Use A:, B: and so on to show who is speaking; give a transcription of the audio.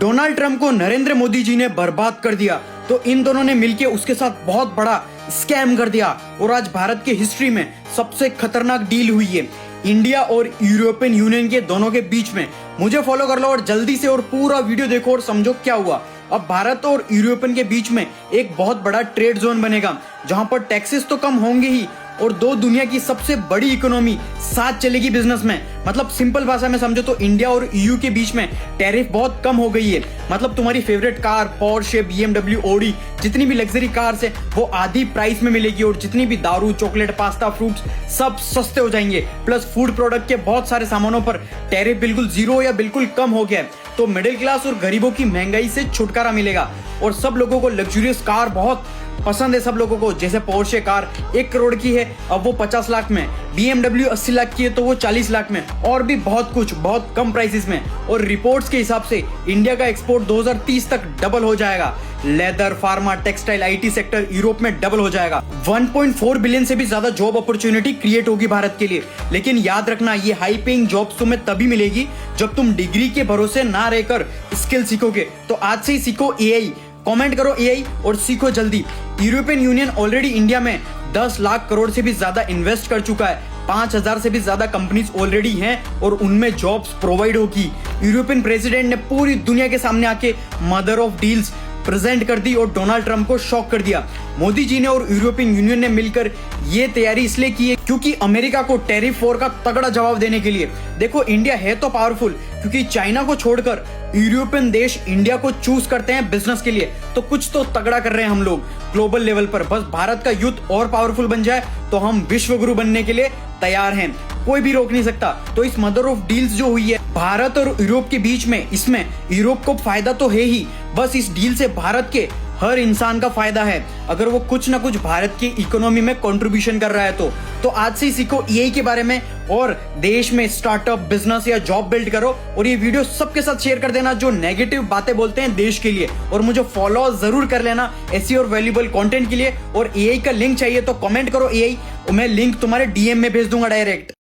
A: Donald Trump को नरेंद्र मोदी जी ने बर्बाद कर दिया, तो इन दोनों ने मिलकर उसके साथ बहुत बड़ा स्कैम कर दिया और आज भारत के हिस्ट्री में सबसे खतरनाक डील हुई है इंडिया और यूरोपियन यूनियन के दोनों के बीच में। मुझे फॉलो कर लो और जल्दी से और पूरा वीडियो देखो और समझो क्या हुआ। अब भारत और यूरोपियन के बीच में एक बहुत बड़ा ट्रेड जोन बनेगा जहां पर टैक्सेस तो कम होंगे ही और दो दुनिया की सबसे बड़ी इकोनॉमी साथ चलेगी बिजनेस में। मतलब सिंपल भाषा में समझो तो इंडिया और ईयू के बीच में टैरिफ बहुत कम हो गई है। मतलब तुम्हारी favourite car Porsche, BMW, Audi जितनी भी लग्जरी कार्स है वो आधी प्राइस में मिलेगी और जितनी भी दारू, चॉकलेट, पास्ता, फ्रूट्स सब सस्ते हो जाएंगे। प्लस फूड प्रोडक्ट के बहुत सारे सामानों पर टैरिफ बिल्कुल जीरो या बिल्कुल कम हो गया है। तो मिडिल क्लास और गरीबों की महंगाई से छुटकारा मिलेगा और सब लोगों को लग्जरियस कार बहुत पसंद है। सब लोगों को जैसे पोर्शे कार 1 करोड़ की है अब वो 50 लाख में, बीएमडब्ल्यू 80 लाख की है तो वो 40 लाख में, और भी बहुत कुछ बहुत कम प्राइसेस में। और रिपोर्ट्स के हिसाब से इंडिया का एक्सपोर्ट 2030 तक डबल हो जाएगा। Leather, pharma, textile, IT sector Europe में डबल हो जाएगा। 1.4 बिलियन से भी ज्यादा जॉब अपॉर्चुनिटी क्रिएट होगी भारत के लिए। लेकिन याद रखना ये हाई पेइंग जॉब्स तुम्हें तभी मिलेगी जब तुम डिग्री के भरोसे ना रहकर स्किल सीखोगे। तो आज से ही सीखो एआई, कमेंट करो एआई और सीखो जल्दी। यूरोपियन यूनियन ऑलरेडी इंडिया में 10 लाख करोड़ से भी ज्यादा इन्वेस्ट कर चुका है। 5000 से भी ज्यादा कंपनीज ऑलरेडी हैं और उनमें जॉब्स प्रोवाइड होगी। यूरोपियन प्रेसिडेंट ने पूरी दुनिया के सामने आके मदर ऑफ डील्स प्रेजेंट कर दी और डोनाल्ड ट्रंप को शॉक कर दिया। मोदी जी ने और यूरोपियन यूनियन ने मिलकर ये तैयारी इसलिए की है क्योंकि अमेरिका को टैरिफ वॉर का तगड़ा जवाब देने के लिए। देखो इंडिया है तो पावरफुल क्योंकि चाइना को छोड़कर यूरोपियन देश इंडिया को चूज करते हैं बिजनेस के लिए, तो कुछ तो तगड़ा कर रहे हैं हम लोग ग्लोबल लेवल पर। बस भारत का यूथ और पावरफुल बन जाए तो हम विश्व गुरु बनने के लिए तैयार हैं, कोई भी रोक नहीं सकता। तो इस मदर ऑफ डील्स जो हुई है भारत और यूरोप के बीच में, इसमें यूरोप को फायदा तो है ही, बस इस डील से भारत के हर इंसान का फायदा है अगर वो कुछ ना कुछ भारत की इकोनॉमी में कंट्रीब्यूशन कर रहा है तो आज से ही सीखो एआई के बारे में और देश में स्टार्टअप, बिजनेस या जॉब बिल्ड करो। और ये वीडियो सबके साथ शेयर कर देना जो नेगेटिव बातें बोलते हैं देश के लिए, और मुझे फॉलो जरूर कर लेना ऐसी और वैल्यूएबल कंटेंट के लिए। और एआई का लिंक चाहिए तो कमेंट करो एआई, मैं लिंक तुम्हारे डीएम में भेज दूंगा डायरेक्ट।